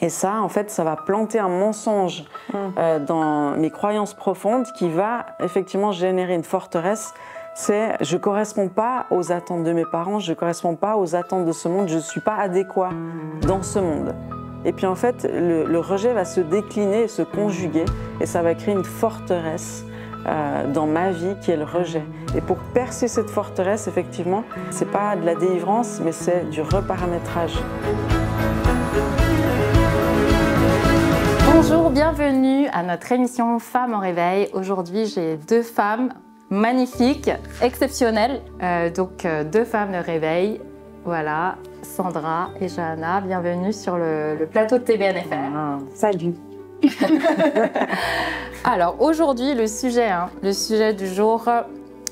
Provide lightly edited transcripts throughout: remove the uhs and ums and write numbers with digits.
Et ça, en fait, ça va planter un mensonge dans mes croyances profondes qui va effectivement générer une forteresse. C'est je ne corresponds pas aux attentes de mes parents, je ne corresponds pas aux attentes de ce monde, je ne suis pas adéquat dans ce monde. Et puis en fait, le rejet va se décliner, se conjuguer, et ça va créer une forteresse dans ma vie qui est le rejet. Et pour percer cette forteresse, effectivement, ce n'est pas de la délivrance, mais c'est du reparamétrage. Bonjour, bienvenue à notre émission Femmes en réveil. Aujourd'hui, j'ai deux femmes magnifiques, exceptionnelles. Deux femmes de réveil. Voilà, Sandra et Johanna, bienvenue sur le plateau de TBNFR. Salut. Alors aujourd'hui, le sujet du jour,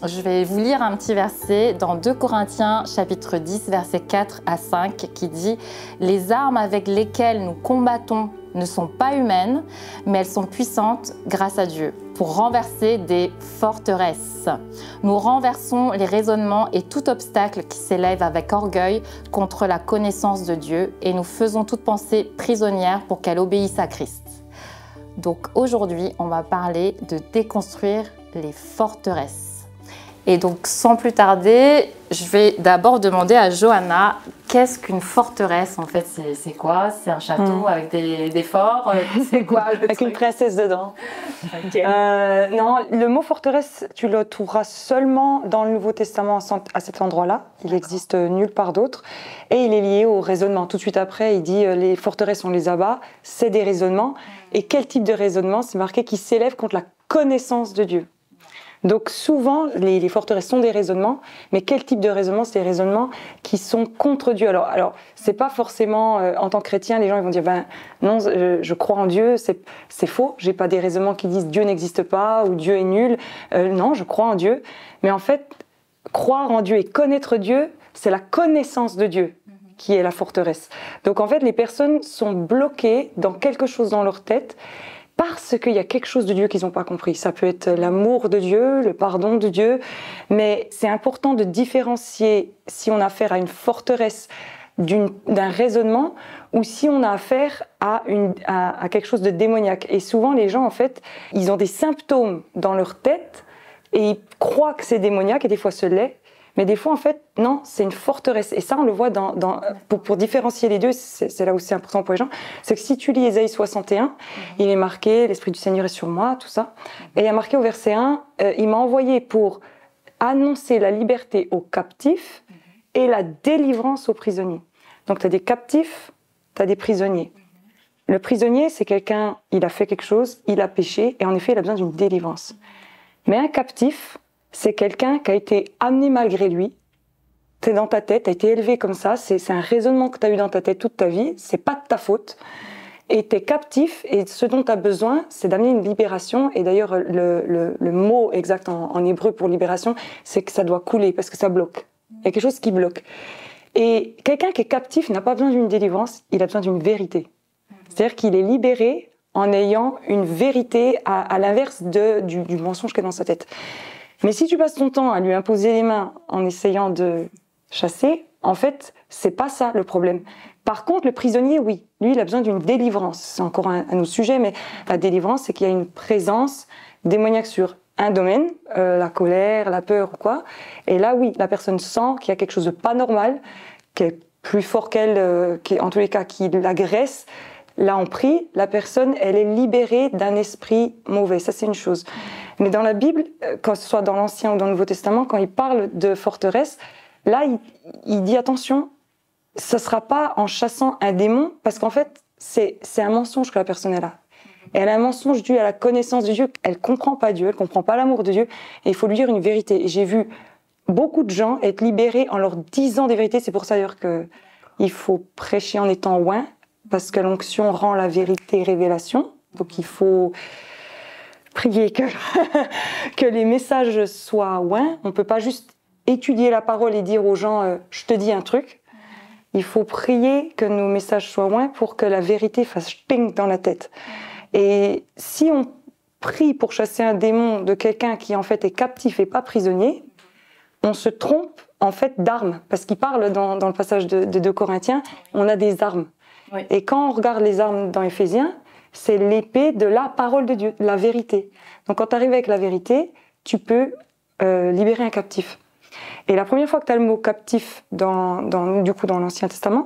je vais vous lire un petit verset dans 2 Corinthiens chapitre 10, versets 4 à 5 qui dit « Les armes avec lesquelles nous combattons ne sont pas humaines, mais elles sont puissantes grâce à Dieu pour renverser des forteresses. Nous renversons les raisonnements et tout obstacle qui s'élève avec orgueil contre la connaissance de Dieu et nous faisons toute pensée prisonnière pour qu'elle obéisse à Christ. » Donc aujourd'hui, on va parler de déconstruire les forteresses. Et donc, sans plus tarder, je vais d'abord demander à Johanna, qu'est-ce qu'une forteresse en fait? C'est quoi? C'est un château avec des forts? C'est quoi le avec truc? une princesse dedans. Okay. Non, le mot forteresse, tu le trouveras seulement dans le Nouveau Testament à cet endroit-là. Il n'existe nulle part d'autre. Et il est lié au raisonnement. Tout de suite après, il dit les forteresses, on les abat. C'est des raisonnements. Et quel type de raisonnement? C'est marqué qui s'élève contre la connaissance de Dieu. Donc souvent, les forteresses sont des raisonnements, mais quel type de raisonnement? C'est des raisonnements qui sont contre Dieu. Alors c'est pas forcément, en tant que chrétien, les gens ils vont dire, ben non, je crois en Dieu, c'est faux, j'ai pas des raisonnements qui disent Dieu n'existe pas ou Dieu est nul. Non, je crois en Dieu. Mais en fait, croire en Dieu et connaître Dieu, c'est la connaissance de Dieu qui est la forteresse. Donc en fait, les personnes sont bloquées dans quelque chose dans leur tête, parce qu'il y a quelque chose de Dieu qu'ils n'ont pas compris. Ça peut être l'amour de Dieu, le pardon de Dieu, mais c'est important de différencier si on a affaire à une forteresse d'un raisonnement ou si on a affaire à quelque chose de démoniaque. Et souvent, les gens, en fait, ils ont des symptômes dans leur tête et ils croient que c'est démoniaque et des fois ce l'est. Mais des fois, en fait, non, c'est une forteresse. Et ça, on le voit pour différencier les deux, c'est là où c'est important pour les gens, c'est que si tu lis Ésaïe 61, il est marqué « L'Esprit du Seigneur est sur moi », tout ça. Et il y a marqué au verset 1, il m'a envoyé pour annoncer la liberté aux captifs et la délivrance aux prisonniers. Donc, tu as des captifs, tu as des prisonniers. Le prisonnier, c'est quelqu'un, il a fait quelque chose, il a péché, et en effet, il a besoin d'une délivrance. Mais un captif, c'est quelqu'un qui a été amené malgré lui. T'es dans ta tête, t'as été élevé comme ça, c'est un raisonnement que t'as eu dans ta tête toute ta vie, c'est pas de ta faute. Et t'es captif, et ce dont t'as besoin, c'est d'amener une libération. Et d'ailleurs, le mot exact en hébreu pour libération, c'est que ça doit couler, parce que ça bloque. Il y a quelque chose qui bloque. Et quelqu'un qui est captif n'a pas besoin d'une délivrance, il a besoin d'une vérité. C'est-à-dire qu'il est libéré en ayant une vérité à l'inverse du mensonge qui est dans sa tête. Mais si tu passes ton temps à lui imposer les mains en essayant de chasser, en fait, c'est pas ça le problème. Par contre, le prisonnier, oui, lui, il a besoin d'une délivrance. C'est encore un autre sujet, mais la délivrance, c'est qu'il y a une présence démoniaque sur un domaine, la colère, la peur ou quoi. Et là, oui, la personne sent qu'il y a quelque chose de pas normal, qui est plus fort qu'elle, en tous les cas, qui l'agresse. Là, on prie, la personne, elle est libérée d'un esprit mauvais. Ça, c'est une chose. Mais dans la Bible, que ce soit dans l'Ancien ou dans le Nouveau Testament, quand il parle de forteresse, là, il dit attention, ce ne sera pas en chassant un démon, parce qu'en fait, c'est un mensonge que la personne est là. Et elle a un mensonge dû à la connaissance de Dieu. Elle ne comprend pas Dieu, elle ne comprend pas l'amour de Dieu, et il faut lui dire une vérité. Et j'ai vu beaucoup de gens être libérés en leur disant des vérités. C'est pour ça d'ailleurs qu'il faut prêcher en étant oint, parce que l'onction rend la vérité révélation. Donc il faut prier que les messages soient oints. On ne peut pas juste étudier la parole et dire aux gens je te dis un truc. Il faut prier que nos messages soient oints pour que la vérité fasse ping dans la tête. Et si on prie pour chasser un démon de quelqu'un qui en fait est captif et pas prisonnier, on se trompe en fait d'armes. Parce qu'il parle dans le passage de 2 Corinthiens, on a des armes. Oui. Et quand on regarde les armes dans Éphésiens, c'est l'épée de la parole de Dieu, la vérité. Donc quand tu arrives avec la vérité, tu peux libérer un captif. Et la première fois que tu as le mot captif du coup dans l'Ancien Testament,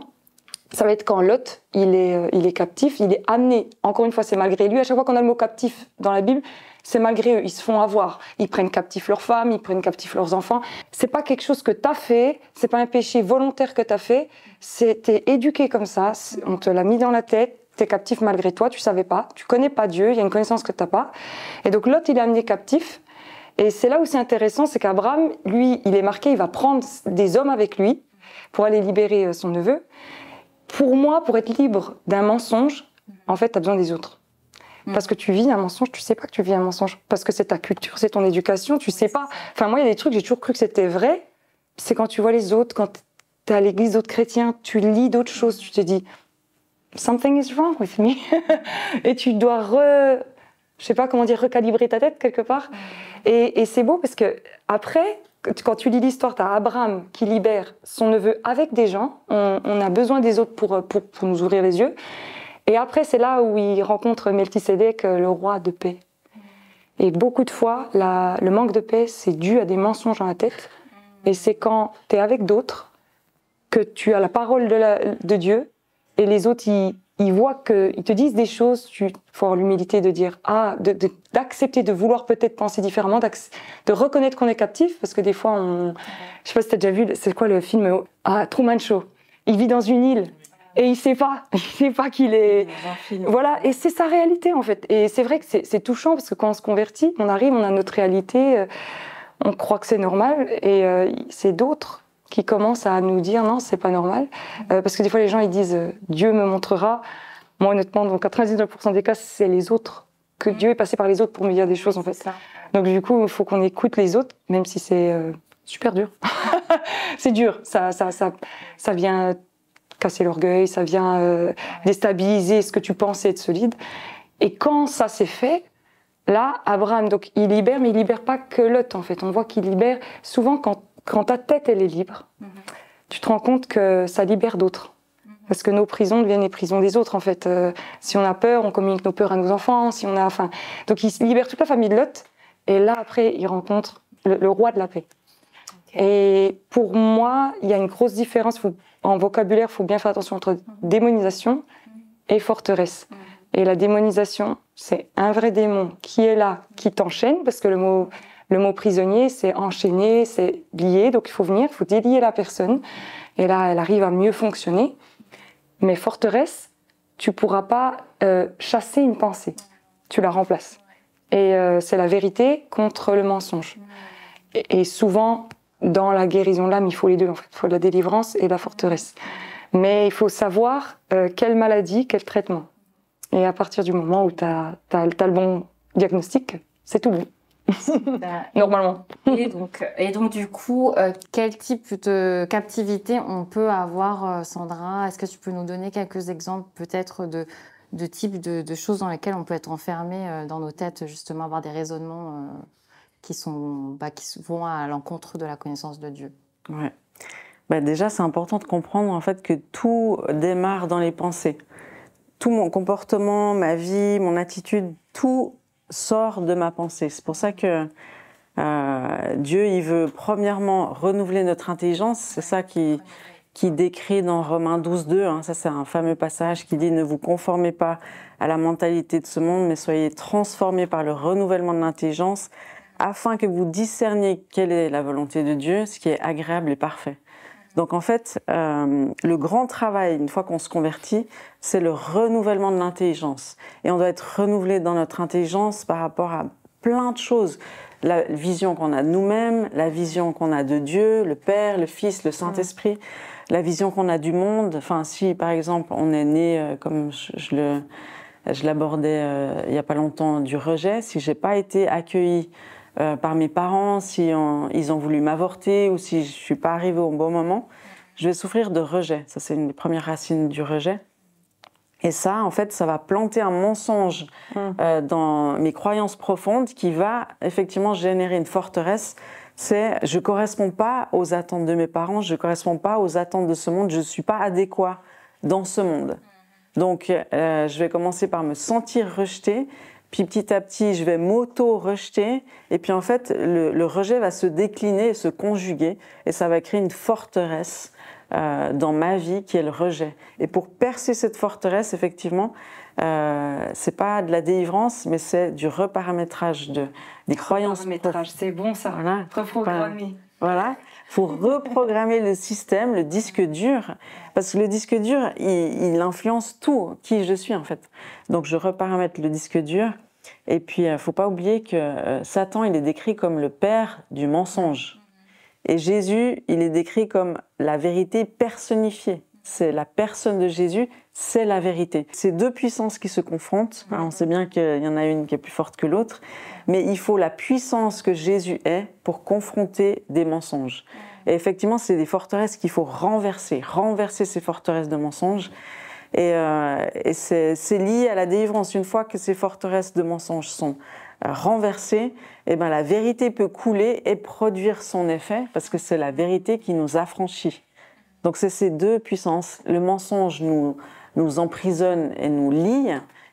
ça va être quand Lot, il est captif, il est amené. Encore une fois, c'est malgré lui. À chaque fois qu'on a le mot captif dans la Bible, c'est malgré eux. Ils se font avoir. Ils prennent captif leurs femmes, ils prennent captif leurs enfants. C'est pas quelque chose que tu as fait, c'est pas un péché volontaire que tu as fait. T'es éduqué comme ça, on te l'a mis dans la tête. T'es captif malgré toi, tu savais pas, tu connais pas Dieu, il y a une connaissance que t'as pas. Et donc Lot, il est amené captif. Et c'est là où c'est intéressant, c'est qu'Abraham, lui, il est marqué, il va prendre des hommes avec lui pour aller libérer son neveu. Pour moi, pour être libre d'un mensonge, en fait, t'as besoin des autres. Parce que tu vis un mensonge, tu sais pas que tu vis un mensonge. Parce que c'est ta culture, c'est ton éducation, tu sais pas. Enfin, moi, il y a des trucs, j'ai toujours cru que c'était vrai. C'est quand tu vois les autres, quand t'es à l'église d'autres chrétiens, tu lis d'autres choses, tu te dis something is wrong with me. Et tu dois je sais pas comment dire, recalibrer ta tête quelque part. Et c'est beau parce que après, quand tu lis l'histoire, t'as Abraham qui libère son neveu avec des gens. On a besoin des autres pour nous ouvrir les yeux. Et après, c'est là où il rencontre Melchisédek, le roi de paix. Et beaucoup de fois, le manque de paix, c'est dû à des mensonges dans la tête. Et c'est quand tu es avec d'autres que tu as la parole de Dieu et les autres, ils voient qu'ils te disent des choses, il faut avoir l'humilité de dire, d'accepter, de vouloir peut-être penser différemment, de reconnaître qu'on est captif, parce que des fois, je sais pas si tu as déjà vu, c'est quoi le film Truman Show. Il vit dans une île. Et il sait pas qu'il est... Voilà, et c'est sa réalité en fait. Et c'est vrai que c'est touchant parce que quand on se convertit, on arrive, on a notre réalité, on croit que c'est normal et c'est d'autres qui commencent à nous dire non, c'est pas normal. Parce que des fois les gens ils disent Dieu me montrera. Moi honnêtement, dans 99% des cas, c'est les autres, que Dieu est passé par les autres pour me dire des choses en fait. Donc du coup, il faut qu'on écoute les autres, même si c'est super dur. C'est dur, ça vient... casser l'orgueil, ça vient déstabiliser ce que tu pensais être solide. Et quand ça s'est fait, là, Abraham, donc il libère, mais il libère pas que Lot, en fait. On voit qu'il libère, souvent quand ta tête, elle est libre, tu te rends compte que ça libère d'autres. Parce que nos prisons deviennent les prisons des autres, en fait. Si on a peur, on communique nos peurs à nos enfants, donc il libère toute la famille de Lot, et là, après, il rencontre le roi de la paix. Et pour moi, il y a une grosse différence. En vocabulaire, il faut bien faire attention entre démonisation et forteresse. Et la démonisation, c'est un vrai démon qui est là, qui t'enchaîne, parce que le mot prisonnier, c'est enchaîner, c'est lier. Donc il faut venir, il faut délier la personne. Et là, elle arrive à mieux fonctionner. Mais forteresse, tu ne pourras pas chasser une pensée. Tu la remplaces. Et c'est la vérité contre le mensonge. Et souvent... dans la guérison de l'âme, il faut les deux, en fait. Il faut la délivrance et la forteresse. Mais il faut savoir quelle maladie, quel traitement. Et à partir du moment où tu as le bon diagnostic, c'est tout bon. Normalement. Et donc du coup, quel type de captivité on peut avoir, Sandra? Est-ce que tu peux nous donner quelques exemples peut-être de types de choses dans lesquelles on peut être enfermé dans nos têtes, justement avoir des raisonnements qui vont à l'encontre de la connaissance de Dieu? Ouais. Déjà, c'est important de comprendre en fait que tout démarre dans les pensées. Tout mon comportement, ma vie, mon attitude, tout sort de ma pensée. C'est pour ça que Dieu, il veut premièrement renouveler notre intelligence. C'est ça qui décrit dans Romains 12:2. Hein. Ça, c'est un fameux passage qui dit « Ne vous conformez pas à la mentalité de ce monde, mais soyez transformés par le renouvellement de l'intelligence, afin que vous discerniez quelle est la volonté de Dieu, ce qui est agréable et parfait. » Donc en fait, le grand travail, une fois qu'on se convertit, c'est le renouvellement de l'intelligence. Et on doit être renouvelé dans notre intelligence par rapport à plein de choses. La vision qu'on a de nous-mêmes, la vision qu'on a de Dieu, le Père, le Fils, le Saint-Esprit, la vision qu'on a du monde. Enfin, si par exemple on est né, comme je l'abordais il n'y a pas longtemps, du rejet, si je n'ai pas été accueilli par mes parents, si ils ont voulu m'avorter ou si je ne suis pas arrivée au bon moment, je vais souffrir de rejet. Ça, c'est une des premières racines du rejet. Et ça, en fait, ça va planter un mensonge dans mes croyances profondes qui va effectivement générer une forteresse. C'est « je ne corresponds pas aux attentes de mes parents, je ne corresponds pas aux attentes de ce monde, je ne suis pas adéquat dans ce monde ». Donc, je vais commencer par me sentir rejetée, puis petit à petit, je vais m'auto-rejeter, et puis en fait, le rejet va se décliner et se conjuguer, et ça va créer une forteresse dans ma vie qui est le rejet. Et pour percer cette forteresse, effectivement, c'est pas de la délivrance, mais c'est du reparamétrage des croyances. Reparamétrage, c'est bon ça. Voilà. Reprogrammer. Voilà. Faut reprogrammer le système, le disque dur, parce que le disque dur, il influence tout, qui je suis en fait. Donc je reparamètre le disque dur, et puis faut pas oublier que Satan, il est décrit comme le père du mensonge. Et Jésus, il est décrit comme la vérité personnifiée. C'est la personne de Jésus, c'est la vérité. C'est deux puissances qui se confrontent. On sait bien qu'il y en a une qui est plus forte que l'autre, mais il faut la puissance que Jésus est pour confronter des mensonges. Et effectivement, c'est des forteresses qu'il faut renverser ces forteresses de mensonges. Et c'est lié à la délivrance. Une fois que ces forteresses de mensonges sont renversées, eh ben, la vérité peut couler et produire son effet, parce que c'est la vérité qui nous affranchit. Donc c'est ces deux puissances. Le mensonge nous emprisonne et nous lie,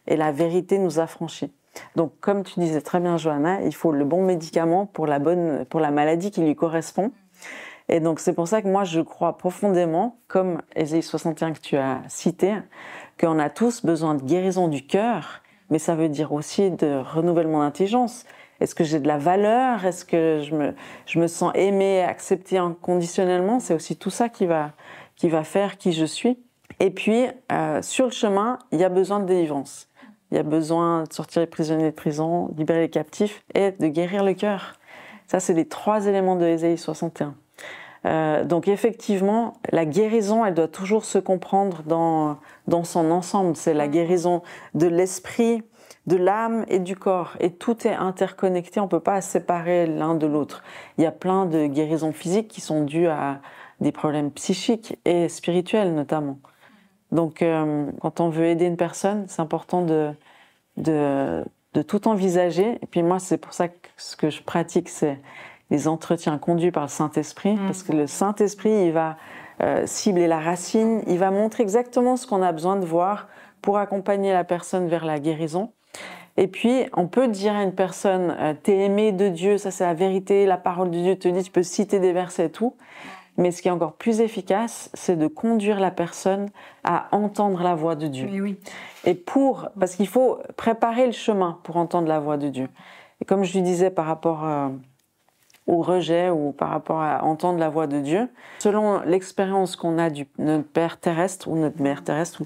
et la vérité nous affranchit. Donc comme tu disais très bien, Johanna, il faut le bon médicament pour la maladie qui lui correspond. Et donc c'est pour ça que moi je crois profondément, comme Ésaïe 61 que tu as cité, qu'on a tous besoin de guérison du cœur, mais ça veut dire aussi de renouvellement d'intelligence. Est-ce que j'ai de la valeur? Est-ce que je me sens aimée, acceptée inconditionnellement? C'est aussi tout ça qui va faire qui je suis. Et puis, sur le chemin, il y a besoin de délivrance. Il y a besoin de sortir les prisonniers de prison, libérer les captifs et de guérir le cœur. Ça, c'est les 3 éléments de Ésaïe 61. Donc effectivement, la guérison, elle doit toujours se comprendre dans son ensemble. C'est la guérison de l'esprit, de l'âme et du corps. Et tout est interconnecté, on ne peut pas séparer l'un de l'autre. Il y a plein de guérisons physiques qui sont dues à des problèmes psychiques et spirituels notamment. Donc quand on veut aider une personne, c'est important de tout envisager. Et puis moi, c'est pour ça que ce que je pratique, c'est les entretiens conduits par le Saint-Esprit, parce que le Saint-Esprit, il va cibler la racine, il va montrer exactement ce qu'on a besoin de voir pour accompagner la personne vers la guérison. Et puis, on peut dire à une personne, t'es aimé de Dieu, ça c'est la vérité, la parole de Dieu te dit, tu peux citer des versets et tout. Mais ce qui est encore plus efficace, c'est de conduire la personne à entendre la voix de Dieu. Oui, oui. Et parce qu'il faut préparer le chemin pour entendre la voix de Dieu. Et comme je lui disais par rapport au rejet ou par rapport à entendre la voix de Dieu, selon l'expérience qu'on a de notre Père terrestre ou notre Mère terrestre,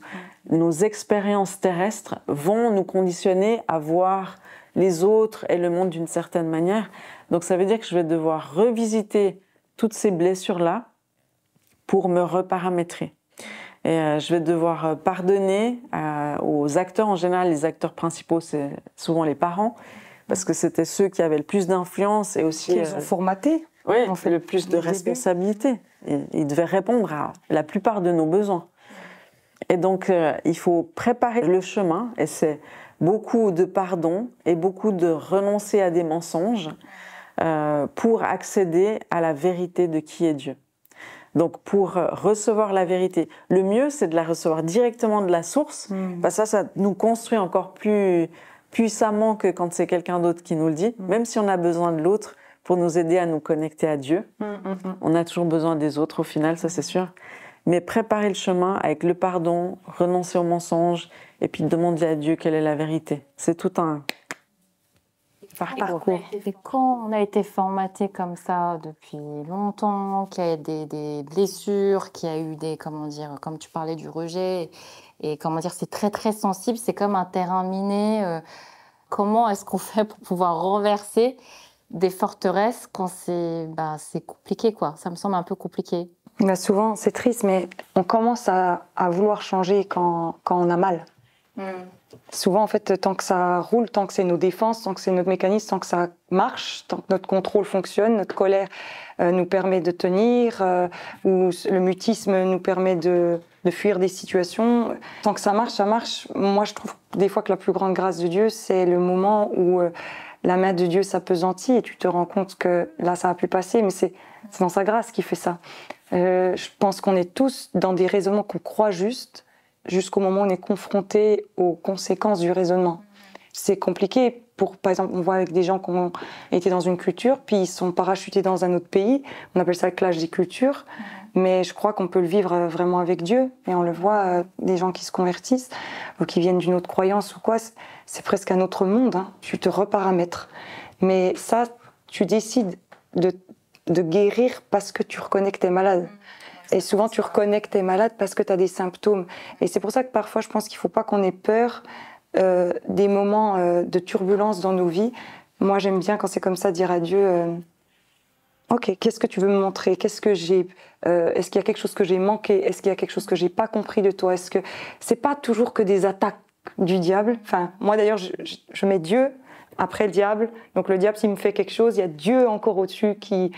nos expériences terrestres vont nous conditionner à voir les autres et le monde d'une certaine manière. Donc ça veut dire que je vais devoir revisiter toutes ces blessures-là pour me reparamétrer. Et je vais devoir pardonner aux acteurs. En général, les acteurs principaux, c'est souvent les parents, parce que c'était ceux qui avaient le plus d'influence et aussi... Qu'ils ont formaté. Oui, on fait le plus de responsabilités. Ils devaient répondre à la plupart de nos besoins. Et donc, il faut préparer le chemin, et c'est beaucoup de pardon et beaucoup de renoncer à des mensonges pour accéder à la vérité de qui est Dieu. Donc, pour recevoir la vérité, le mieux, c'est de la recevoir directement de la source, parce que ça nous construit encore plus puissamment que quand c'est quelqu'un d'autre qui nous le dit, même si on a besoin de l'autre pour nous aider à nous connecter à Dieu. On a toujours besoin des autres au final, ça c'est sûr. Mais préparer le chemin avec le pardon, renoncer aux mensonges, et puis demander à Dieu quelle est la vérité. C'est tout un parcours. Et quand on a été formaté comme ça depuis longtemps, qu'il y a des blessures, qu'il y a eu des, comment dire, comme tu parlais du rejet, et comment dire, c'est très très sensible, c'est comme un terrain miné. Comment est-ce qu'on fait pour pouvoir renverser des forteresses quand c'est compliqué, quoi? Ça me semble un peu compliqué. Bah souvent, c'est triste, mais on commence à vouloir changer quand on a mal. Souvent, en fait, tant que ça roule, tant que c'est nos défenses, tant que c'est notre mécanisme, tant que ça marche, tant que notre contrôle fonctionne, notre colère nous permet de tenir, ou le mutisme nous permet de fuir des situations. Tant que ça marche, ça marche. Moi, je trouve des fois que la plus grande grâce de Dieu, c'est le moment où la main de Dieu s'appesantit et tu te rends compte que là, ça va plus passer, mais c'est dans sa grâce qu'il fait ça. Je pense qu'on est tous dans des raisonnements qu'on croit justes jusqu'au moment où on est confronté aux conséquences du raisonnement. C'est compliqué. Par exemple, on voit avec des gens qui ont été dans une culture, puis ils sont parachutés dans un autre pays. On appelle ça le clash des cultures. Mais je crois qu'on peut le vivre vraiment avec Dieu. Et on le voit, des gens qui se convertissent ou qui viennent d'une autre croyance ou quoi, c'est presque un autre monde. Hein. Tu te reparamètres. Mais ça, tu décides de guérir parce que tu reconnais que tu es malade. Et souvent, tu reconnais que tu es malade parce que tu as des symptômes. Et c'est pour ça que parfois, je pense qu'il ne faut pas qu'on ait peur des moments de turbulence dans nos vies. Moi, j'aime bien quand c'est comme ça, dire à Dieu ok, qu'est-ce que tu veux me montrer? Qu'est-ce que j'ai est-ce qu'il y a quelque chose que j'ai manqué? Est-ce qu'il y a quelque chose que j'ai pas compris de toi? Est-ce que c'est pas toujours que des attaques du diable? Enfin, moi d'ailleurs, je mets Dieu après le diable. Donc le diable, s'il me fait quelque chose, il y a Dieu encore au-dessus qui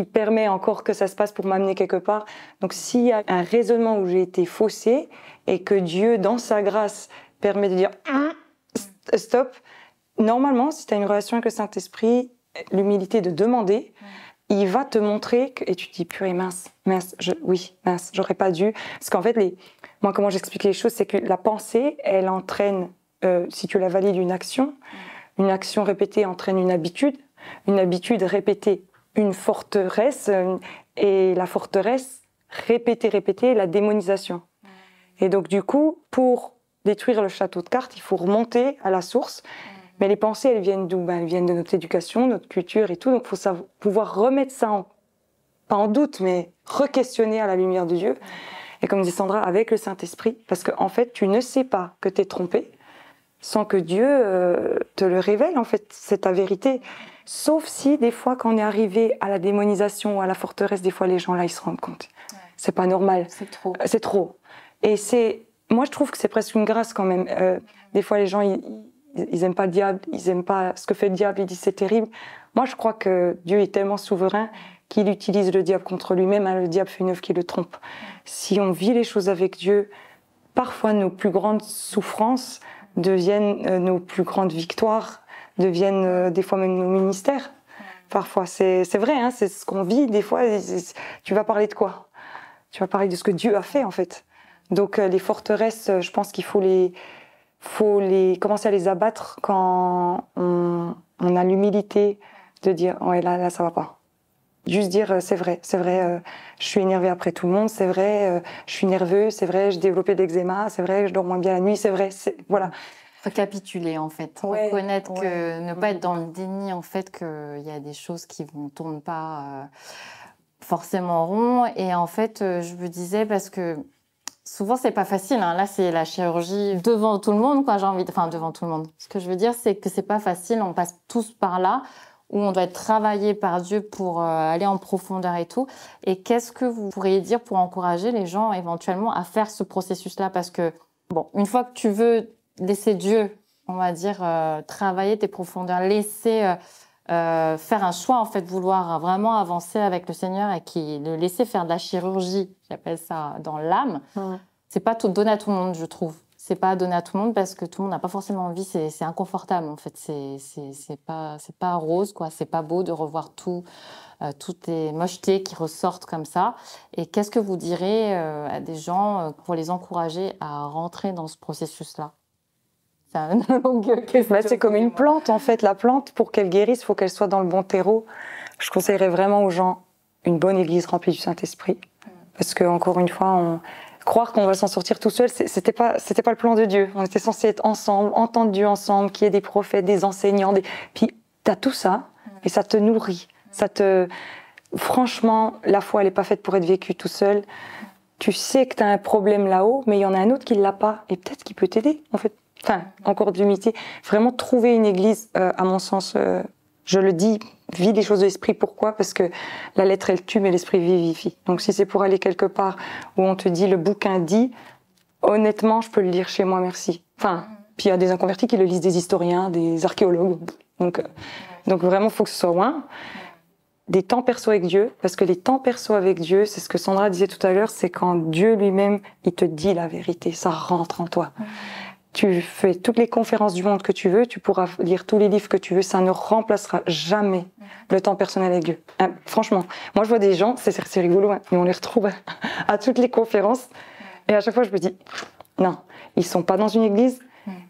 permet encore que ça se passe pour m'amener quelque part. Donc s'il y a un raisonnement où j'ai été faussée et que Dieu, dans sa grâce, permet de dire stop, normalement, si tu as une relation avec le Saint-Esprit, l'humilité de demander, il va te montrer et tu te dis purée, mince, j'aurais pas dû. Parce qu'en fait, moi, comment j'explique les choses, c'est que la pensée, elle entraîne, si tu la valides, une action répétée entraîne une habitude répétée, une forteresse, et la forteresse, répétée, la démonisation. Et donc, du coup, pour détruire le château de cartes, il faut remonter à la source. Mais les pensées, elles viennent d'où? Elles viennent de notre éducation, notre culture et tout. Donc, il faut pouvoir remettre ça, pas en doute, mais re-questionner à la lumière de Dieu. Et comme dit Sandra, avec le Saint-Esprit, parce qu'en fait, tu ne sais pas que tu es trompé sans que Dieu te le révèle, en fait, c'est ta vérité. Sauf si, des fois, quand on est arrivé à la démonisation ou à la forteresse, des fois, les gens, là, ils se rendent compte. Ouais. C'est pas normal. C'est trop. C'est trop. Et moi, je trouve que c'est presque une grâce quand même. Des fois, les gens, ils aiment pas le diable, ils aiment pas ce que fait le diable, ils disent c'est terrible. Moi, je crois que Dieu est tellement souverain qu'il utilise le diable contre lui-même. Hein, le diable fait une œuvre qui le trompe. Si on vit les choses avec Dieu, parfois nos plus grandes souffrances deviennent nos plus grandes victoires, deviennent des fois même nos ministères. Parfois, c'est vrai, hein, c'est ce qu'on vit. Des fois, tu vas parler de quoi? Tu vas parler de ce que Dieu a fait, en fait. Donc, les forteresses, je pense qu'il faut commencer à les abattre quand on a l'humilité de dire « ouais, là, ça va pas ». Juste dire « c'est vrai, je suis énervée après tout le monde, c'est vrai, je suis nerveux, c'est vrai, j'ai développé de l'eczéma, c'est vrai, je dors moins bien la nuit, c'est vrai, voilà ». Récapituler, en fait. Ouais, reconnaître que ne pas être dans le déni, en fait, qu'il y a des choses qui ne tournent pas forcément rond. Et en fait, je me disais, parce que souvent, c'est pas facile. Hein. Là, c'est la chirurgie devant tout le monde, quoi. Enfin, devant tout le monde. Ce que je veux dire, c'est que c'est pas facile. On passe tous par là, où on doit être travaillé par Dieu pour aller en profondeur et tout. Et qu'est-ce que vous pourriez dire pour encourager les gens éventuellement à faire ce processus-là? Parce que, bon, une fois que tu veux laisser Dieu, on va dire, travailler tes profondeurs, laisser faire un choix, en fait, vouloir vraiment avancer avec le Seigneur et le laisser faire de la chirurgie, j'appelle ça, dans l'âme, c'est pas tout donné à tout le monde, je trouve. C'est pas donné à tout le monde parce que tout le monde n'a pas forcément envie, c'est inconfortable, en fait. C'est pas rose, quoi. C'est pas beau de revoir toutes les mochetés qui ressortent comme ça. Et qu'est-ce que vous direz à des gens pour les encourager à rentrer dans ce processus-là? C'est une longue question. C'est comme une plante, en fait. La plante, pour qu'elle guérisse, il faut qu'elle soit dans le bon terreau. Je conseillerais vraiment aux gens une bonne église remplie du Saint-Esprit. Parce que, encore une fois, croire qu'on va s'en sortir tout seul, c'était pas le plan de Dieu. On était censés être ensemble, entendre Dieu ensemble, qu'il y ait des prophètes, des enseignants. Puis, tu as tout ça, et ça te nourrit. Franchement, la foi, elle n'est pas faite pour être vécue tout seul. Tu sais que tu as un problème là-haut, mais il y en a un autre qui ne l'a pas. Et peut-être qu'il peut t'aider, en fait. Enfin, encore de l'humilité. Vraiment trouver une église, à mon sens, je le dis, vis les choses de l'esprit. Pourquoi? Parce que la lettre, elle tue, mais l'esprit vivifie. Donc si c'est pour aller quelque part où on te dit, le bouquin dit, honnêtement, je peux le lire chez moi, merci. Enfin, puis il y a des inconvertis qui le lisent, des historiens, des archéologues. Donc vraiment, il faut que ce soit loin. Des temps perso avec Dieu, parce que les temps perso avec Dieu, c'est ce que Sandra disait tout à l'heure, c'est quand Dieu lui-même, il te dit la vérité, ça rentre en toi. Tu fais toutes les conférences du monde que tu veux, tu pourras lire tous les livres que tu veux, ça ne remplacera jamais le temps personnel avec Dieu. Hein, franchement, moi je vois des gens, c'est rigolo, hein, mais on les retrouve à toutes les conférences, et à chaque fois je me dis, non, ils sont pas dans une église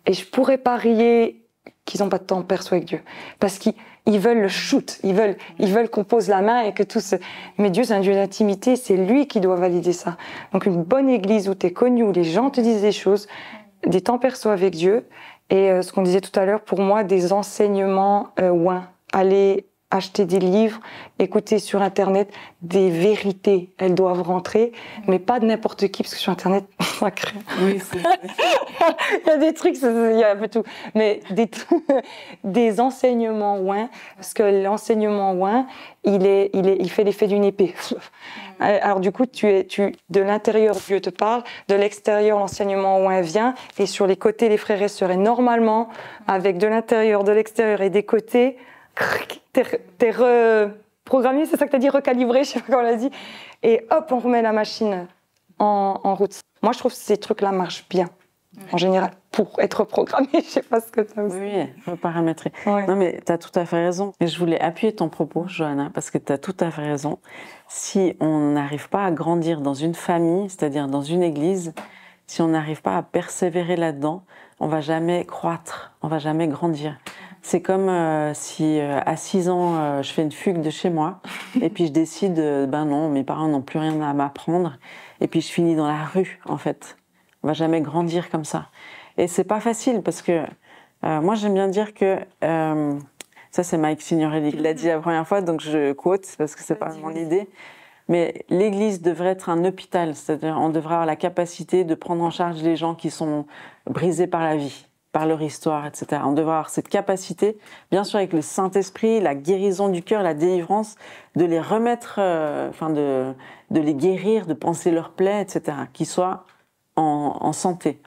et je pourrais parier qu'ils n'ont pas de temps perso avec Dieu. Parce qu'ils veulent le shoot, ils veulent qu'on pose la main et que tout se... Mais Dieu, c'est un Dieu d'intimité, c'est lui qui doit valider ça. Donc une bonne église où tu es connu, où les gens te disent des choses, des temps perso avec Dieu, et ce qu'on disait tout à l'heure, pour moi, des enseignements ouin. Aller acheter des livres, écouter sur Internet des vérités, elles doivent rentrer, mais pas de n'importe qui, parce que sur Internet, ça crée. Oui, c'est Il y a des trucs, il y a un peu tout. Mais des enseignements ouin, parce que l'enseignement ouin, il fait l'effet d'une épée. Alors du coup, de l'intérieur, Dieu te parle, de l'extérieur, l'enseignement ouin vient, et sur les côtés, les frères et sœurs. Et normalement, avec de l'intérieur, de l'extérieur et des côtés, t'es reprogrammé, c'est ça que t'as dit, recalibré, je sais pas comment on l'a dit, et hop, on remet la machine en route. Moi, je trouve que ces trucs-là marchent bien, en général, pour être programmé. Je sais pas ce que t'as aussi. Oui, reparamétrer. Ouais. Non, mais tu as tout à fait raison. Et je voulais appuyer ton propos, Johanna, parce que tu as tout à fait raison. Si on n'arrive pas à grandir dans une famille, c'est-à-dire dans une église, si on n'arrive pas à persévérer là-dedans, on va jamais croître, on va jamais grandir. C'est comme si à 6 ans, je fais une fugue de chez moi, et puis je décide, ben non, mes parents n'ont plus rien à m'apprendre, et puis je finis dans la rue, en fait. On va jamais grandir comme ça. Et c'est pas facile, parce que moi j'aime bien dire que, ça c'est Mike Signorelli qui l'a dit la première fois, donc je quote, parce que c'est pas mon idée, mais l'Église devrait être un hôpital, c'est-à-dire on devrait avoir la capacité de prendre en charge les gens qui sont brisés par la vie, par leur histoire, etc. On devrait avoir cette capacité, bien sûr avec le Saint-Esprit, la guérison du cœur, la délivrance, de les remettre, de les guérir, de panser leurs plaies, etc., qu'ils soient en santé.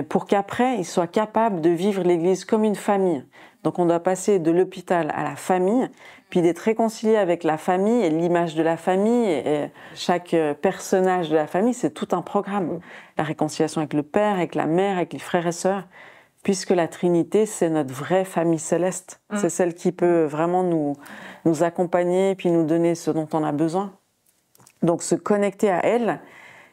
Pour qu'après, ils soient capables de vivre l'Église comme une famille. Donc on doit passer de l'hôpital à la famille, puis d'être réconcilié avec la famille et l'image de la famille. Et chaque personnage de la famille, c'est tout un programme. La réconciliation avec le père, avec la mère, avec les frères et sœurs, puisque la Trinité, c'est notre vraie famille céleste. C'est celle qui peut vraiment nous accompagner, puis nous donner ce dont on a besoin. Donc se connecter à elle,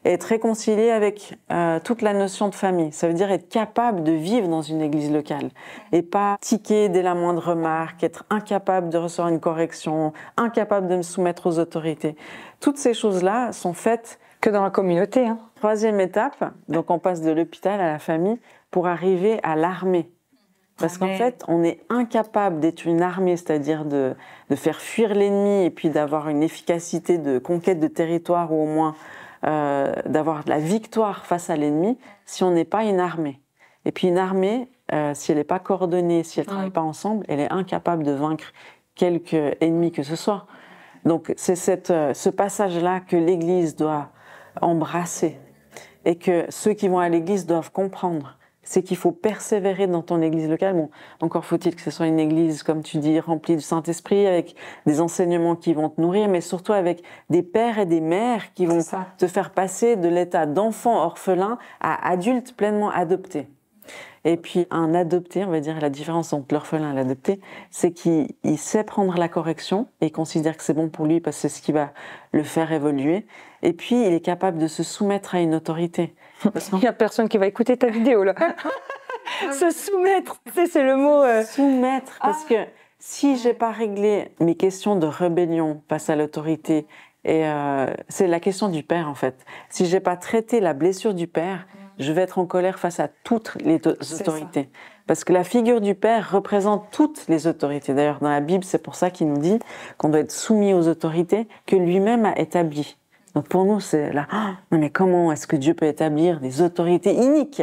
et être réconcilié avec toute la notion de famille. Ça veut dire être capable de vivre dans une église locale et pas tiquer dès la moindre remarque, être incapable de recevoir une correction, incapable de me soumettre aux autorités. Toutes ces choses-là sont faites Que dans la communauté. Hein. Troisième étape, donc on passe de l'hôpital à la famille pour arriver à l'armée. Parce qu'en fait, on est incapable d'être une armée, c'est-à-dire de faire fuir l'ennemi et puis d'avoir une efficacité de conquête de territoire ou au moins d'avoir la victoire face à l'ennemi si on n'est pas une armée. Et puis une armée, si elle n'est pas coordonnée, si elle ne travaille pas ensemble, elle est incapable de vaincre quelque ennemi que ce soit. Donc c'est ce passage-là que l'Église doit embrasser et que ceux qui vont à l'Église doivent comprendre. C'est qu'il faut persévérer dans ton église locale. Bon, encore faut-il que ce soit une église, comme tu dis, remplie du Saint-Esprit, avec des enseignements qui vont te nourrir, mais surtout avec des pères et des mères qui vont te faire passer de l'état d'enfant orphelin à adulte pleinement adopté. Et puis un adopté, on va dire, la différence entre l'orphelin et l'adopté, c'est qu'il sait prendre la correction et il considère que c'est bon pour lui parce que c'est ce qui va le faire évoluer. Et puis il est capable de se soumettre à une autorité. Il n'y a personne qui va écouter ta vidéo là. Se soumettre, tu sais, c'est le mot. Soumettre, parce que si j'ai pas réglé mes questions de rébellion face à l'autorité, et c'est la question du père en fait. Si j'ai pas traité la blessure du père, je vais être en colère face à toutes les autorités. Parce que la figure du père représente toutes les autorités. D'ailleurs, dans la Bible, c'est pour ça qu'il nous dit qu'on doit être soumis aux autorités que lui-même a établies. Donc pour nous, c'est là, non mais comment est-ce que Dieu peut établir des autorités iniques?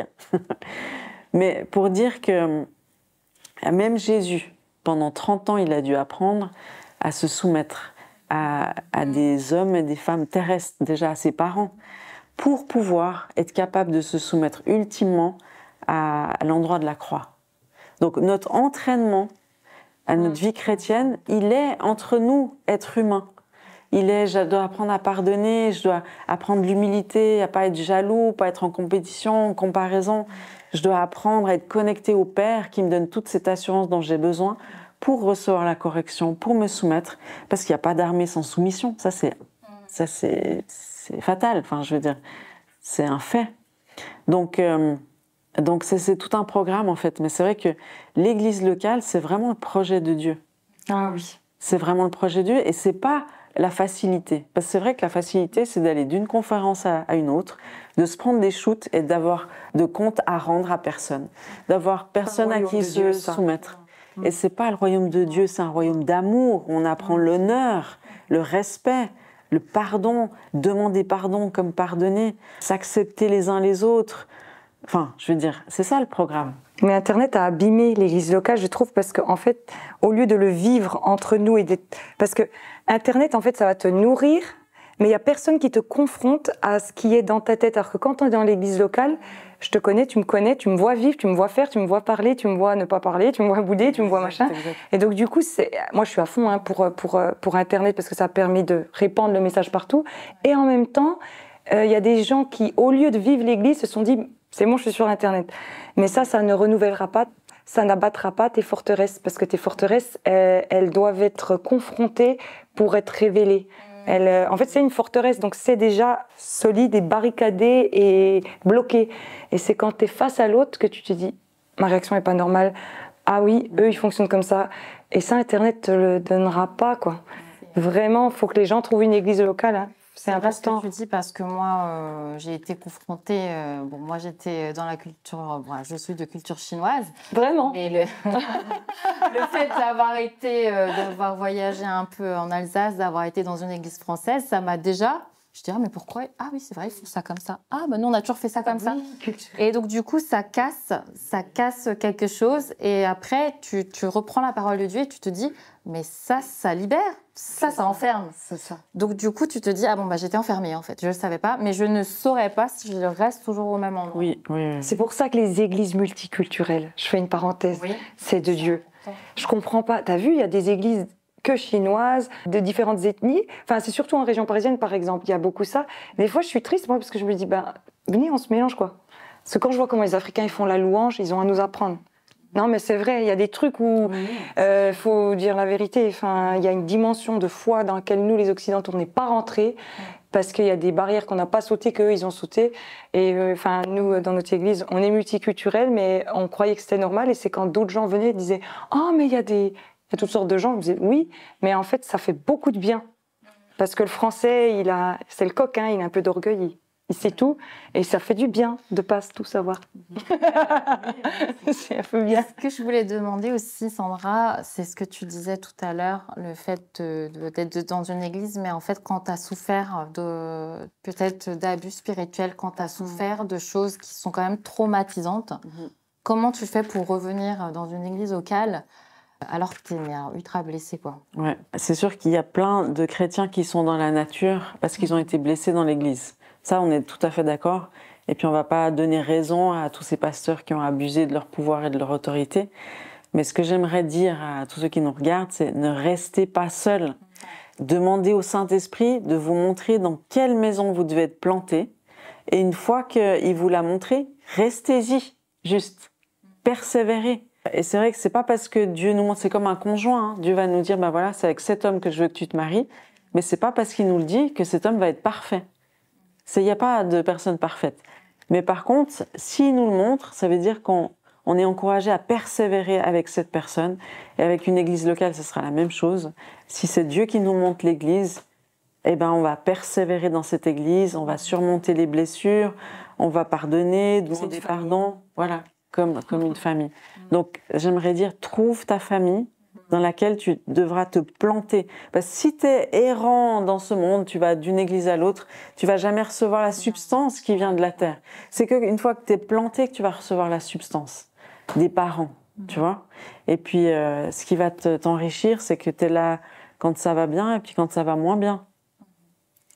Mais pour dire que même Jésus, pendant 30 ans, il a dû apprendre à se soumettre à des hommes et des femmes terrestres, déjà à ses parents, pour pouvoir être capable de se soumettre ultimement à l'endroit de la croix. Donc notre entraînement à notre vie chrétienne, il est entre nous, êtres humains. Je dois apprendre à pardonner, je dois apprendre l'humilité, à pas être jaloux, pas être en compétition, en comparaison. Je dois apprendre à être connecté au Père qui me donne toute cette assurance dont j'ai besoin pour recevoir la correction, pour me soumettre, parce qu'il n'y a pas d'armée sans soumission. Ça c'est fatal. Enfin, je veux dire, c'est un fait. Donc c'est tout un programme en fait. Mais c'est vrai que l'église locale, c'est vraiment le projet de Dieu. Ah oui. C'est vraiment le projet de Dieu et c'est pas la facilité. Parce que c'est vrai que la facilité, c'est d'aller d'une conférence à une autre, de se prendre des shoots et d'avoir de comptes à rendre à personne, d'avoir personne à qui se soumettre. Et c'est pas le royaume de Dieu, c'est un royaume d'amour. On apprend l'honneur, le respect, le pardon, demander pardon comme pardonner, s'accepter les uns les autres. Enfin, je veux dire, c'est ça le programme. Mais Internet a abîmé l'église locale, je trouve, parce qu'en fait, au lieu de le vivre entre nous parce que Internet, en fait, ça va te nourrir, mais il y a personne qui te confronte à ce qui est dans ta tête. Alors que quand on est dans l'église locale, je te connais, tu me vois vivre, tu me vois faire, tu me vois parler, tu me vois ne pas parler, tu me vois bouder, tu me vois machin. Et donc du coup, moi je suis à fond hein, pour Internet parce que ça permet de répandre le message partout. Et en même temps, il y a des gens qui, au lieu de vivre l'église, se sont dit c'est bon, je suis sur Internet. Mais ça ne renouvellera pas, ça n'abattra pas tes forteresses parce que tes forteresses, elles doivent être confrontées pour être révélées. En fait, c'est une forteresse, donc c'est déjà solide et barricadé et bloqué. Et c'est quand tu es face à l'autre que tu te dis « ma réaction n'est pas normale, ah oui, eux, ils fonctionnent comme ça ». Et ça, Internet te le donnera pas, quoi. Vraiment, il faut que les gens trouvent une église locale, hein. C'est important. Ce que tu dis parce que moi, j'ai été confrontée. Moi, j'étais dans la culture. Je suis de culture chinoise. Vraiment. Et le fait d'avoir voyagé un peu en Alsace, d'avoir été dans une église française, ça m'a déjà. Je dirais, mais pourquoi? Ah oui, c'est vrai, ils font ça comme ça. Ah, ben nous, on a toujours fait ça comme ça. Et donc, du coup, ça casse quelque chose. Et après, tu reprends la parole de Dieu et tu te dis, mais ça libère, ça enferme. C'est ça. Donc, du coup, tu te dis, ah bon, j'étais enfermée, en fait. Je ne le savais pas, mais je ne saurais pas si je reste toujours au même endroit. Oui. C'est pour ça que les églises multiculturelles, je fais une parenthèse, c'est de Dieu. Je comprends pas. T'as vu, il y a des églises que chinoises, de différentes ethnies. Enfin, c'est surtout en région parisienne, par exemple, il y a beaucoup ça. Des fois, je suis triste, moi, parce que je me dis, venez, on se mélange, quoi. Parce que quand je vois comment les Africains ils font la louange, ils ont à nous apprendre. Non, mais c'est vrai, il y a des trucs où faut dire la vérité. Enfin, il y a une dimension de foi dans laquelle nous, les Occidentaux, on n'est pas rentrés. Parce qu'il y a des barrières qu'on n'a pas sautées, qu'eux, ils ont sauté. Et nous, dans notre église, on est multiculturel, mais on croyait que c'était normal. Et c'est quand d'autres gens venaient et disaient « Oh, mais il y a toutes sortes de gens. » Je disais « Oui, mais en fait, ça fait beaucoup de bien. » Parce que le français, c'est le coq, hein, il a un peu d'orgueil. Il sait tout. Et ça fait du bien de ne pas tout savoir. C'est un peu bien. Ce que je voulais demander aussi, Sandra, c'est ce que tu disais tout à l'heure, le fait d'être dans une église, mais en fait, quand tu as souffert peut-être d'abus spirituels, quand tu as souffert de choses qui sont quand même traumatisantes, comment tu fais pour revenir dans une église locale alors que tu es ultra blessé, quoi? Ouais. C'est sûr qu'il y a plein de chrétiens qui sont dans la nature parce qu'ils ont été blessés dans l'église. Ça, on est tout à fait d'accord. Et puis, on ne va pas donner raison à tous ces pasteurs qui ont abusé de leur pouvoir et de leur autorité. Mais ce que j'aimerais dire à tous ceux qui nous regardent, c'est ne restez pas seuls. Demandez au Saint-Esprit de vous montrer dans quelle maison vous devez être plantés. Et une fois qu'il vous l'a montré, restez-y, juste. Persévérez. Et c'est vrai que c'est pas parce que Dieu nous montre, c'est comme un conjoint. Hein. Dieu va nous dire, voilà, c'est avec cet homme que je veux que tu te maries. Mais c'est pas parce qu'il nous le dit que cet homme va être parfait. Il n'y a pas de personne parfaite. Mais par contre, s'il nous le montre, ça veut dire qu'on est encouragé à persévérer avec cette personne. Et avec une église locale, ce sera la même chose. Si c'est Dieu qui nous montre l'église, on va persévérer dans cette église, on va surmonter les blessures, on va pardonner, demander pardon. Voilà, comme une famille. Donc, j'aimerais dire, trouve ta famille dans laquelle tu devras te planter. Parce que si tu es errant dans ce monde, tu vas d'une église à l'autre, tu vas jamais recevoir la substance qui vient de la terre. C'est qu'une fois que tu es planté que tu vas recevoir la substance des parents, tu vois. Et puis, ce qui va t'enrichir, c'est que tu es là quand ça va bien et puis quand ça va moins bien.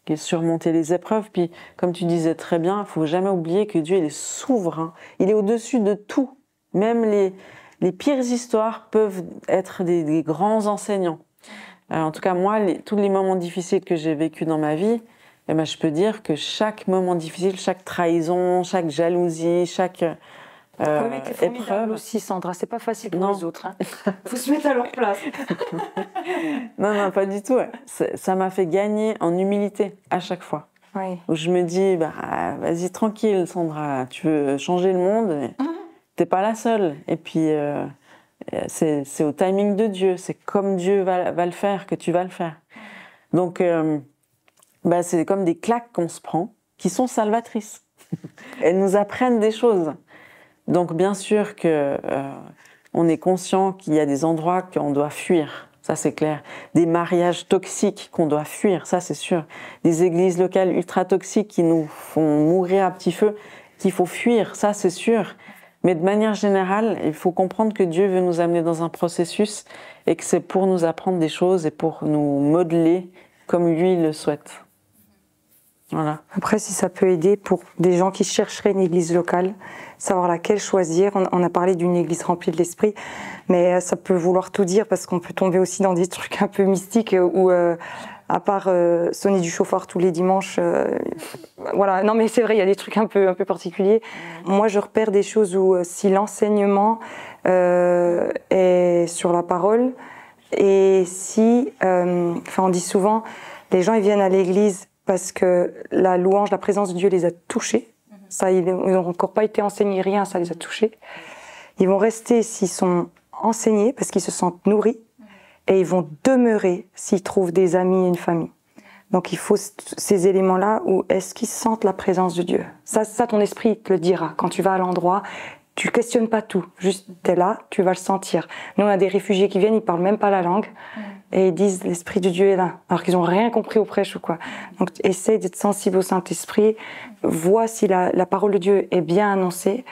Et surmonter les épreuves. Puis, comme tu disais très bien, il ne faut jamais oublier que Dieu, il est souverain. Il est au-dessus de tout. Même les pires histoires peuvent être des grands enseignants. En tout cas, moi, tous les moments difficiles que j'ai vécus dans ma vie, je peux dire que chaque moment difficile, chaque trahison, chaque jalousie, chaque épreuve aussi, Sandra, c'est pas facile pour les autres. Faut se mettre à leur place. Non, pas du tout. Ça m'a fait gagner en humilité à chaque fois. Oui. où je me dis, bah, vas-y tranquille Sandra, tu veux changer le monde, mais t'es pas la seule. Et puis c'est au timing de Dieu, c'est comme Dieu va le faire que tu vas le faire. Donc bah, c'est comme des claques qu'on se prend, qui sont salvatrices. Elles nous apprennent des choses. Donc bien sûr que on est conscient qu'il y a des endroits qu'on doit fuir, ça c'est clair. Des mariages toxiques qu'on doit fuir, ça c'est sûr. Des églises locales ultra toxiques qui nous font mourir à petit feu, qu'il faut fuir, ça c'est sûr. Mais de manière générale, il faut comprendre que Dieu veut nous amener dans un processus et que c'est pour nous apprendre des choses et pour nous modeler comme lui le souhaite. Voilà. Après, si ça peut aider pour des gens qui chercheraient une église locale, savoir laquelle choisir. On a parlé d'une église remplie de l'esprit, mais ça peut vouloir tout dire parce qu'on peut tomber aussi dans des trucs un peu mystiques où, à part sonner du chauffard tous les dimanches, voilà. Non, mais c'est vrai, il y a des trucs un peu particuliers. Moi, je repère des choses où si l'enseignement est sur la parole et si, enfin, on dit souvent, les gens ils viennent à l'église parce que la louange, la présence de Dieu les a touchés. Ça, ils n'ont encore pas été enseignés, rien, ça les a touchés. Ils vont rester s'ils sont enseignés, parce qu'ils se sentent nourris, et ils vont demeurer s'ils trouvent des amis et une famille. Donc il faut ces éléments-là où est-ce qu'ils sentent la présence de Dieu. Ça, ton esprit te le dira. Quand tu vas à l'endroit, tu questionnes pas tout. Juste, t'es là, tu vas le sentir. Nous, on a des réfugiés qui viennent, ils parlent même pas la langue. Et ils disent l'Esprit de Dieu est là, alors qu'ils n'ont rien compris au prêche ou quoi. Donc essaye d'être sensible au Saint-Esprit, vois si la parole de Dieu est bien annoncée.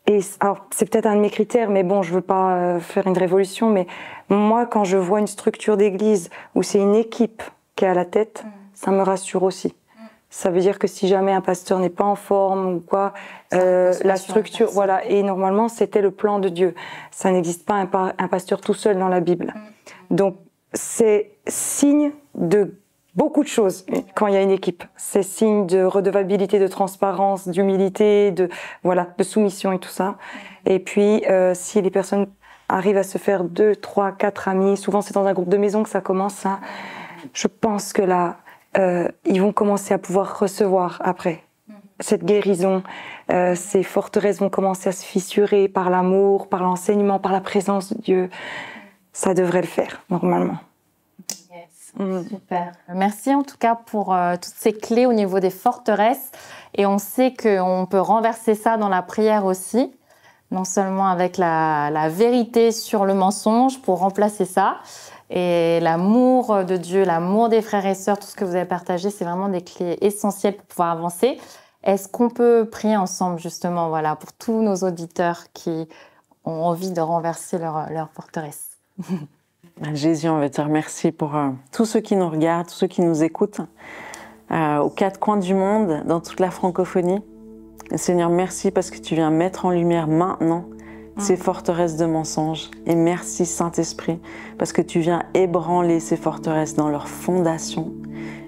Et alors c'est peut-être un de mes critères, mais bon, je veux pas faire une révolution, mais moi quand je vois une structure d'église où c'est une équipe qui est à la tête, ça me rassure aussi. Ça veut dire que si jamais un pasteur n'est pas en forme ou quoi, la structure, voilà. Et normalement c'était le plan de Dieu. Ça n'existe pas un pasteur tout seul dans la Bible. Donc c'est signe de beaucoup de choses quand il y a une équipe. C'est signe de redevabilité, de transparence, d'humilité, de soumission et tout ça. Et puis, si les personnes arrivent à se faire 2, 3, 4 amis, souvent c'est dans un groupe de maison que ça commence, hein, je pense que là, ils vont commencer à pouvoir recevoir après cette guérison. Ces forteresses vont commencer à se fissurer par l'amour, par l'enseignement, par la présence de Dieu. Ça devrait le faire, normalement. Yes. Super. Merci en tout cas pour toutes ces clés au niveau des forteresses. Et on sait qu'on peut renverser ça dans la prière aussi, non seulement avec la vérité sur le mensonge pour remplacer ça, et l'amour de Dieu, l'amour des frères et sœurs, tout ce que vous avez partagé, c'est vraiment des clés essentielles pour pouvoir avancer. Est-ce qu'on peut prier ensemble justement, voilà, pour tous nos auditeurs qui ont envie de renverser leur forteresse? Jésus, on veut te remercier pour tous ceux qui nous regardent, tous ceux qui nous écoutent, aux 4 coins du monde, dans toute la francophonie. Et Seigneur, merci parce que tu viens mettre en lumière maintenant ces forteresses de mensonges. Et merci Saint-Esprit parce que tu viens ébranler ces forteresses dans leur fondation.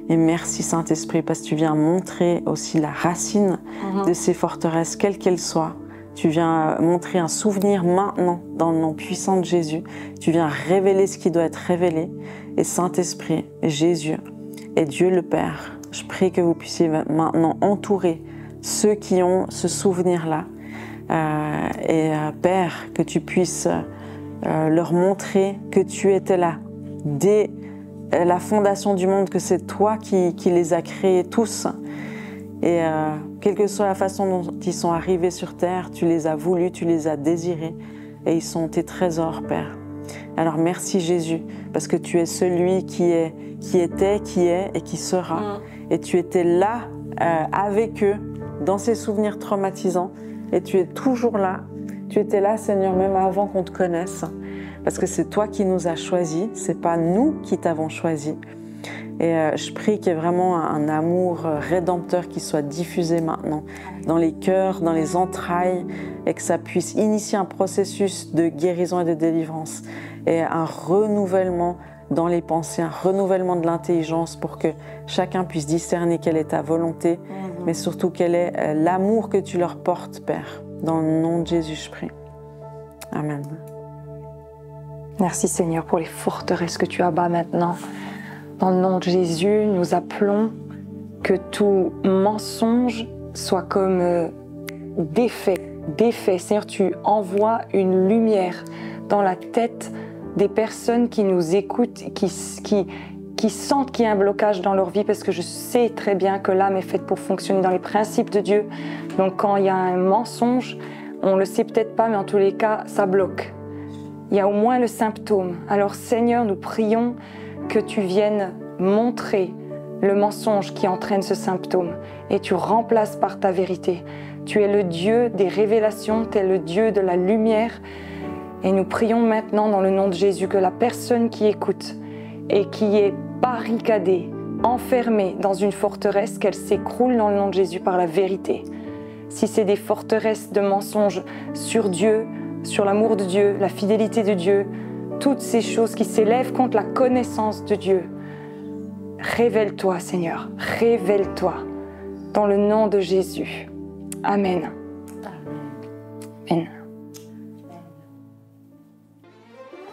Et merci Saint-Esprit parce que tu viens montrer aussi la racine de ces forteresses, quelles qu'elles soient. Tu viens montrer un souvenir maintenant dans le nom puissant de Jésus. Tu viens révéler ce qui doit être révélé. Et Saint-Esprit, Jésus et Dieu le Père, je prie que vous puissiez maintenant entourer ceux qui ont ce souvenir-là. Père, que tu puisses leur montrer que tu étais là dès la fondation du monde, que c'est toi qui les as créés tous. Et quelle que soit la façon dont ils sont arrivés sur terre, tu les as voulus, tu les as désirés, et ils sont tes trésors, Père. Alors merci Jésus, parce que tu es celui qui était, qui est et qui sera. Et tu étais là avec eux, dans ces souvenirs traumatisants, et tu es toujours là. Tu étais là, Seigneur, même avant qu'on te connaisse, parce que c'est toi qui nous as choisis, c'est pas nous qui t'avons choisi. Et je prie qu'il y ait vraiment un amour rédempteur qui soit diffusé maintenant dans les cœurs, dans les entrailles, et que ça puisse initier un processus de guérison et de délivrance et un renouvellement dans les pensées, un renouvellement de l'intelligence pour que chacun puisse discerner quelle est ta volonté, mais surtout quel est l'amour que tu leur portes, Père. Dans le nom de Jésus, je prie. Amen. Merci Seigneur pour les forteresses que tu abats maintenant. Dans le nom de Jésus, nous appelons que tout mensonge soit comme défait. Seigneur, tu envoies une lumière dans la tête des personnes qui nous écoutent, qui sentent qu'il y a un blocage dans leur vie, parce que je sais très bien que l'âme est faite pour fonctionner dans les principes de Dieu. Donc quand il y a un mensonge, on ne le sait peut-être pas, mais en tous les cas, ça bloque. Il y a au moins le symptôme. Alors Seigneur, nous prions que tu viennes montrer le mensonge qui entraîne ce symptôme et tu remplaces par ta vérité. Tu es le Dieu des révélations, tu es le Dieu de la lumière. Et nous prions maintenant dans le nom de Jésus que la personne qui écoute et qui est barricadée, enfermée dans une forteresse, qu'elle s'écroule dans le nom de Jésus par la vérité. Si c'est des forteresses de mensonges sur Dieu, sur l'amour de Dieu, la fidélité de Dieu, toutes ces choses qui s'élèvent contre la connaissance de Dieu, révèle-toi, Seigneur, révèle-toi dans le nom de Jésus. Amen. Amen.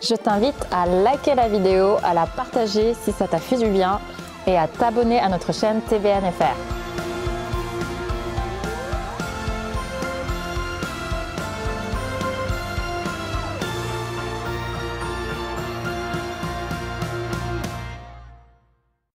Je t'invite à liker la vidéo, à la partager si ça t'a fait du bien et à t'abonner à notre chaîne TVNFR.